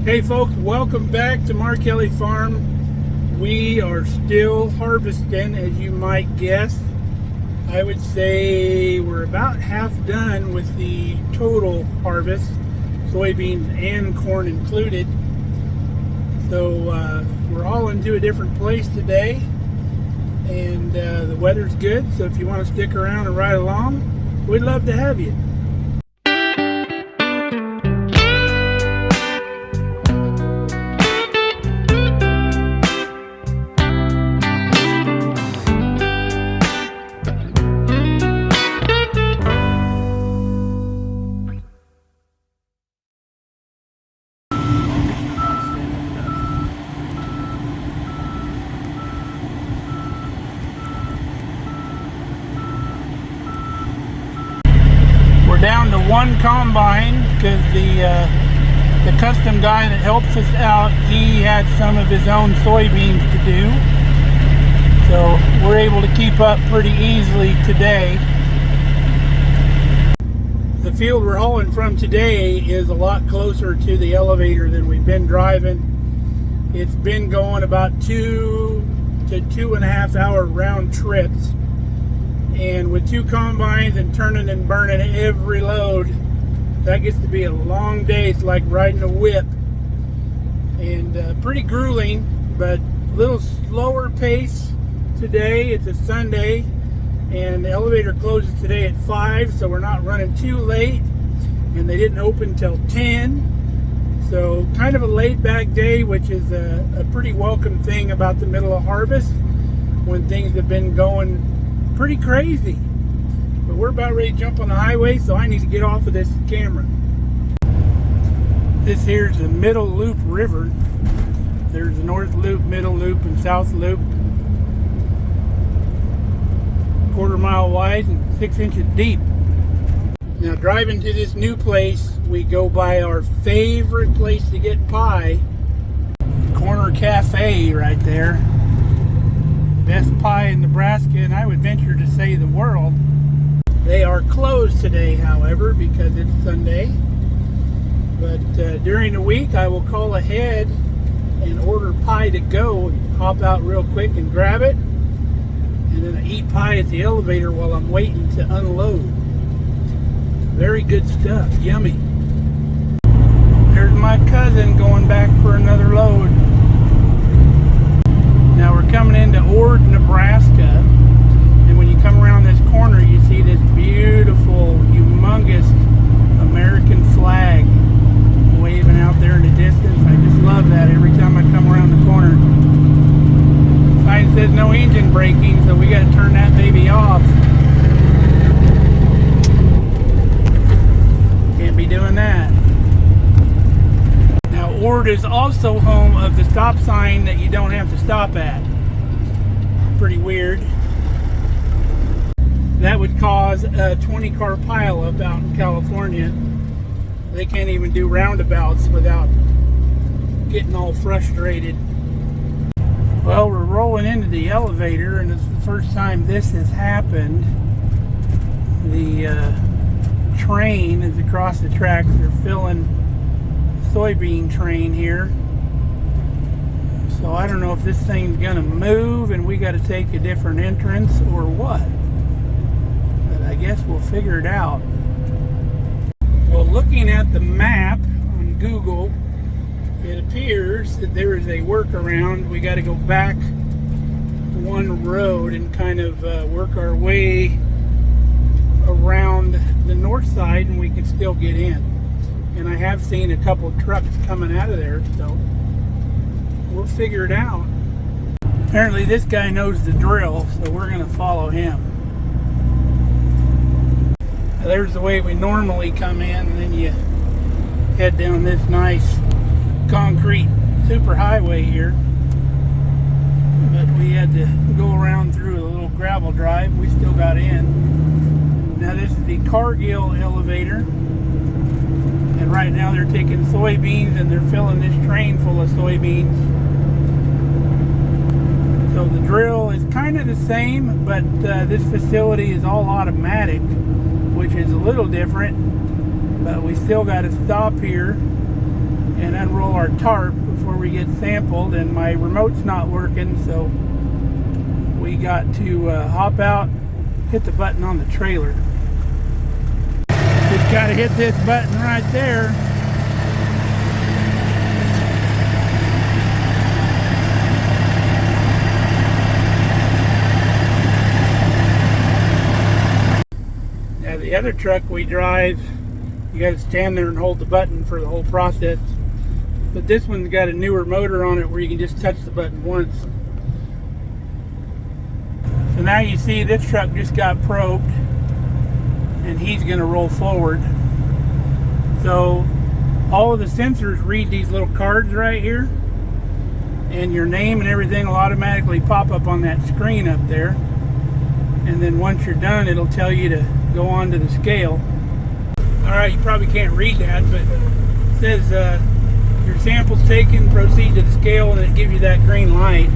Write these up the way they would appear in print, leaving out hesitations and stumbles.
Hey folks, welcome back to Markelly Farm. We are still harvesting, as you might guess. I would say we're about half done with the total harvest, soybeans and corn included. So we're all into a different place today, and the weather's good, so if you want to stick around and ride along, we'd love to have you. We're down to one combine because the custom guy that helps us out, he had some of his own soybeans to do. So we're able to keep up pretty easily today. The field we're hauling from today is a lot closer to the elevator than we've been driving. It's been going about 2 to 2.5 hour round trips. And with two combines and turning and burning every load, that gets to be a long day. It's like riding a whip. And pretty grueling, but a little slower pace today. It's a Sunday, and the elevator closes today at 5, so we're not running too late. And they didn't open till 10. So kind of a laid back day, which is a pretty welcome thing about the middle of harvest when things have been going pretty crazy. But we're about ready to jump on the highway, so I need to get off of this camera. This here's the Middle Loop River. There's the North Loop, Middle Loop, and South Loop. 1/4 mile wide and 6 inches deep. Now driving to this new place, we go by our favorite place to get pie, Corner Cafe right there. Best pie in Nebraska, and I would venture to say the world. They are closed today, however, because it's Sunday. But during the week, I will call ahead and order pie to go and hop out real quick and grab it. And then I eat pie at the elevator while I'm waiting to unload. Very good stuff, yummy. There's my cousin going back for another load. Now we're coming into Ord, Nebraska, and when you come around this corner, you see this beautiful, humongous American flag waving out there in the distance. I just love that every time I come around the corner. Sign says no engine braking, so we got to turn that baby off. Can't be doing that. Ord is also home of the stop sign that you don't have to stop at. Pretty weird. That would cause a 20-car pileup out in California. They can't even do roundabouts without getting all frustrated. Well, we're rolling into the elevator, and it's the first time this has happened. The train is across the tracks. They're filling soybean train here, so I don't know if this thing's gonna move and we got to take a different entrance or what, but I guess we'll figure it out. Well, looking at the map on Google, it appears that there is a workaround. We got to go back one road and kind of work our way around the north side, and we can still get in. And I have seen a couple of trucks coming out of there, so we'll figure it out. Apparently this guy knows the drill, so we're going to follow him. Now, there's the way we normally come in, and then you head down this nice concrete superhighway here. But we had to go around through a little gravel drive. We still got in. Now this is the Cargill elevator. And right now they're taking soybeans and they're filling this train full of soybeans. So the drill is kind of the same, but this facility is all automatic, which is a little different. But we still got to stop here and unroll our our tarp before we get sampled, and my remote's not working, so we got to hop out, hit the button on the trailer. Just got to hit this button right there. Now the other truck we drive, you got to stand there and hold the button for the whole process. But this one's got a newer motor on it where you can just touch the button once. So now you see this truck just got probed, and he's going to roll forward. So all of the sensors read these little cards right here, and your name and everything will automatically pop up on that screen up there. And then once you're done, it'll tell you to go on to the scale. Alright, you probably can't read that, but it says your sample's taken, proceed to the scale, and it gives you that green light.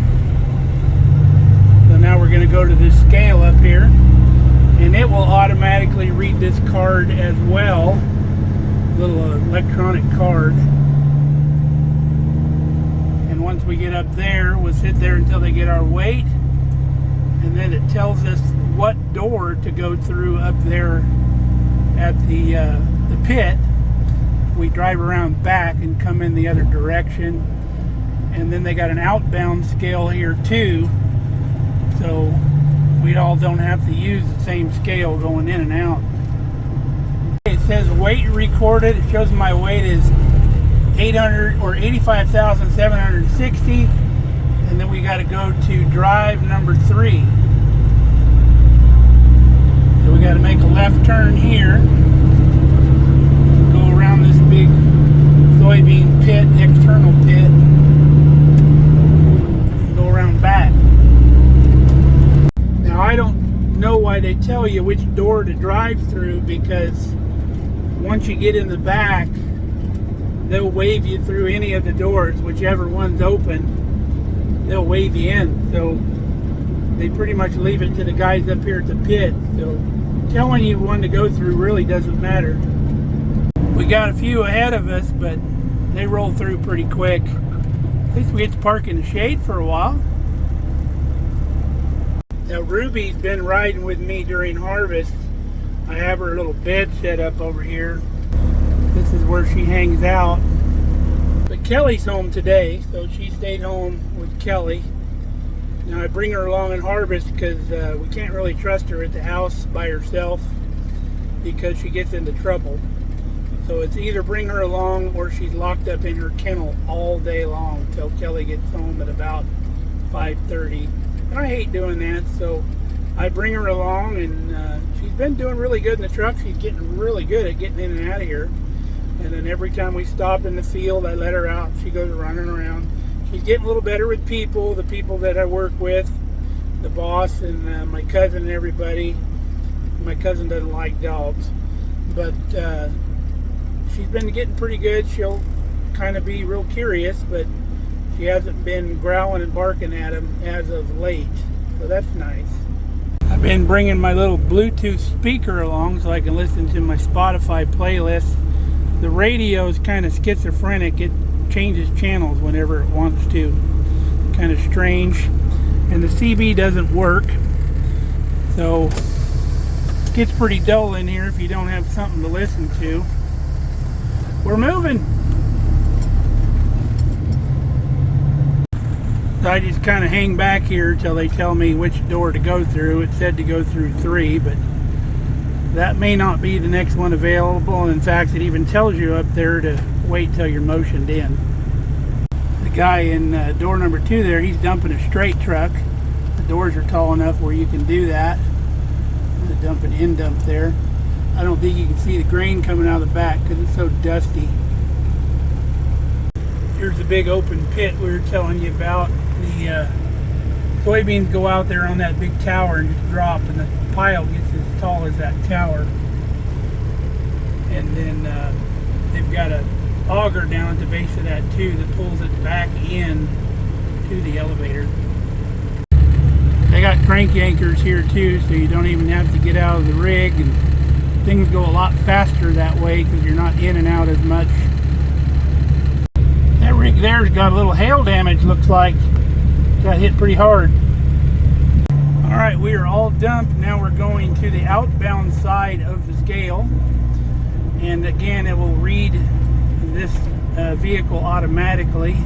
So now we're going to go to this scale up here, and it will automatically read this card as well, little electronic card. And once we get up there, we'll sit there until they get our weight, and then it tells us what door to go through up there at the pit. We drive around back and come in the other direction, and then they got an outbound scale here too, so we all don't have to use the same scale going in and out. It says weight recorded. It shows my weight is 85,760, and then we got to go to drive number 3. So we got to make a left turn here, go around this big soybean pit, external pit, and go around back. Now I don't know why they tell you which door to drive through, because once you get in the back, they'll wave you through any of the doors, whichever one's open, they'll wave you in. So they pretty much leave it to the guys up here at the pit. So telling you one to go through really doesn't matter. We got a few ahead of us, but they roll through pretty quick. At least we get to park in the shade for a while. Now Ruby's been riding with me during harvest. I have her little bed set up over here. This is where she hangs out. But Kelly's home today, so she stayed home with Kelly. Now I bring her along in harvest because we can't really trust her at the house by herself because she gets into trouble. So it's either bring her along or she's locked up in her kennel all day long till Kelly gets home at about 5:30. And I hate doing that, so I bring her along, and she's been doing really good in the truck. She's getting really good at getting in and out of here. And then every time we stop in the field, I let her out. She goes running around. She's getting a little better with people, the people that I work with, the boss and my cousin and everybody. My cousin doesn't like dogs, but she's been getting pretty good. She'll kind of be real curious, but she hasn't been growling and barking at him as of late, so that's nice. I've been bringing my little Bluetooth speaker along so I can listen to my Spotify playlist. The radio is kind of schizophrenic. It changes channels whenever it wants to. Kind of strange. And the CB doesn't work, so it gets pretty dull in here if you don't have something to listen to. We're moving. So I just kind of hang back here till they tell me which door to go through. It said to go through 3, but that may not be the next one available. And in fact, it even tells you up there to wait till you're motioned in. The guy in door number 2 there, he's dumping a straight truck. The doors are tall enough where you can do that. The dump and end dump there. I don't think you can see the grain coming out of the back because it's so dusty. Here's the big open pit we were telling you about. The soybeans go out there on that big tower and just drop, and the pile gets as tall as that tower. And then they've got a auger down at the base of that too that pulls it back in to the elevator. They got crank anchors here too, so you don't even have to get out of the rig, and things go a lot faster that way because you're not in and out as much. That rig there's got a little hail damage, looks like. Got hit pretty hard. Alright, we are all dumped. Now we're going to the outbound side of the scale. And again, it will read this vehicle automatically.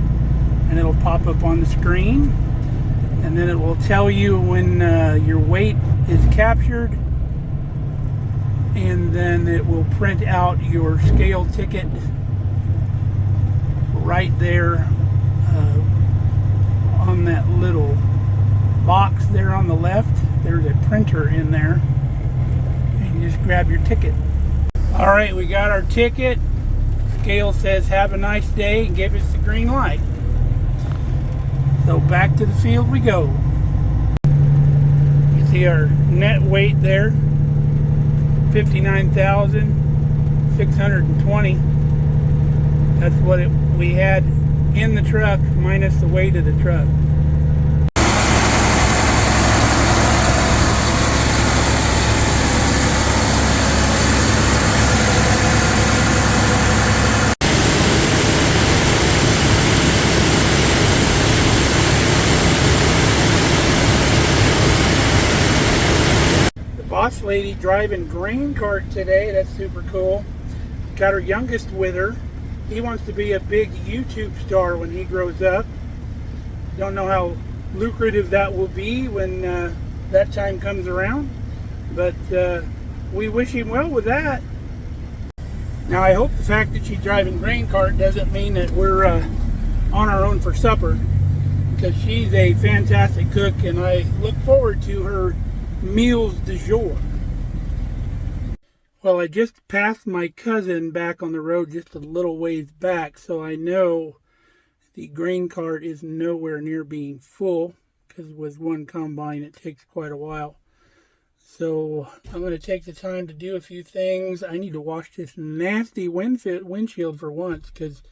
And it'll pop up on the screen. And then it will tell you when your weight is captured. And then it will print out your scale ticket right there on that little box there on the left. There's a printer in there, and you just grab your ticket. All right, we got our ticket. Scale says have a nice day and give us the green light. So back to the field we go. You see our net weight there, 59,620. That's what we had in the truck minus the weight of the truck. The boss lady driving grain cart today. That's super cool. Got her youngest with her. He wants to be a big YouTube star when he grows up. Don't know how lucrative that will be when that time comes around, but we wish him well with that. Now I hope the fact that she's driving grain cart doesn't mean that we're on our own for supper, because she's a fantastic cook and I look forward to her meals du jour. Well, I just passed my cousin back on the road just a little ways back, so I know the grain cart is nowhere near being full, because with one combine it takes quite a while. So I'm going to take the time to do a few things. I need to wash this nasty windshield for once, because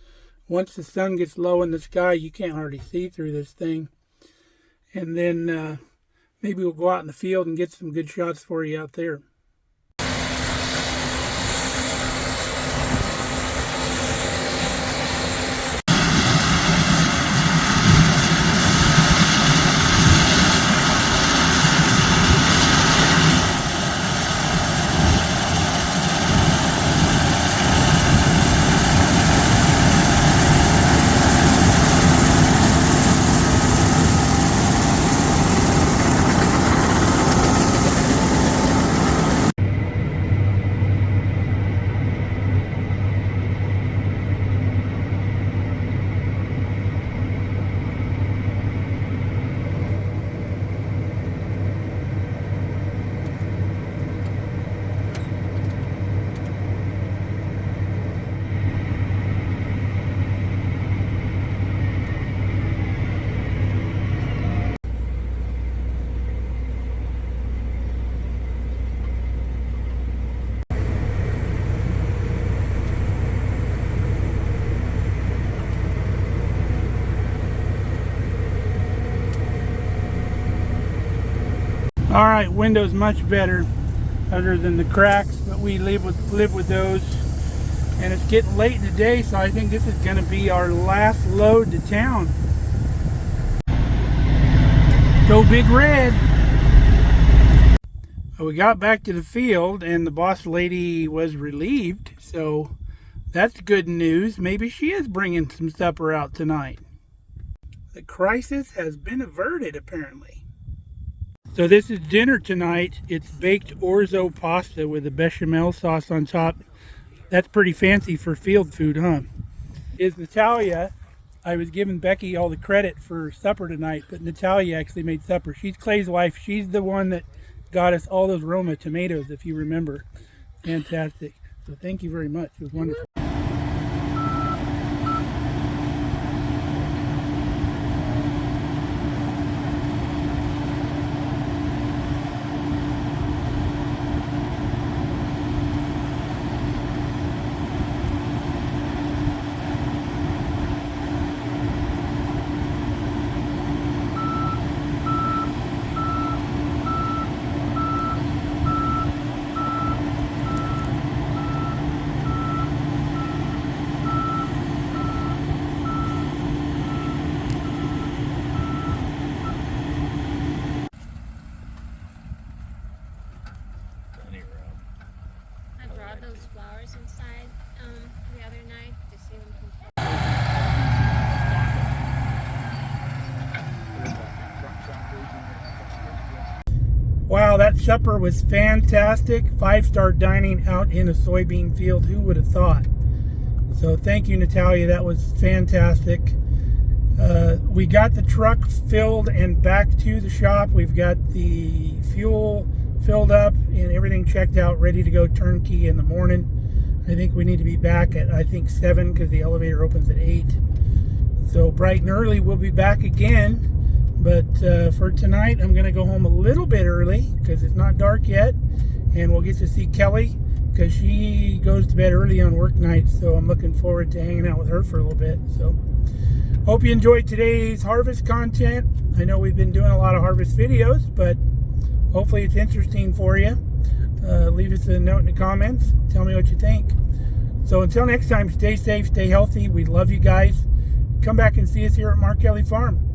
once the sun gets low in the sky, you can't hardly see through this thing. And then maybe we'll go out in the field and get some good shots for you out there. All right, window's much better, other than the cracks, but we live with those. And it's getting late in the day, so I think this is going to be our last load to town. Go Big Red! Well, we got back to the field, and the boss lady was relieved, so that's good news. Maybe she is bringing some supper out tonight. The crisis has been averted, apparently. So this is dinner tonight. It's baked orzo pasta with a bechamel sauce on top. That's pretty fancy for field food, huh? Is Natalia. I was giving Becky all the credit for supper tonight, but Natalia actually made supper. She's Clay's wife. She's the one that got us all those Roma tomatoes, if you remember. Fantastic. So thank you very much. It was wonderful. Wow, that supper was fantastic. 5-star dining out in a soybean field. Who would have thought? So thank you, Natalia. That was fantastic. We got the truck filled and back to the shop. We've got the fuel filled up and everything checked out, ready to go turnkey in the morning. I think we need to be back at, 7, because the elevator opens at 8. So bright and early, we'll be back again. But for tonight, I'm going to go home a little bit early because it's not dark yet. And we'll get to see Kelly because she goes to bed early on work nights. So I'm looking forward to hanging out with her for a little bit. So hope you enjoyed today's harvest content. I know we've been doing a lot of harvest videos, but hopefully it's interesting for you. Leave us a note in the comments. Tell me what you think. So until next time, stay safe, stay healthy. We love you guys. Come back and see us here at Markelly Farm.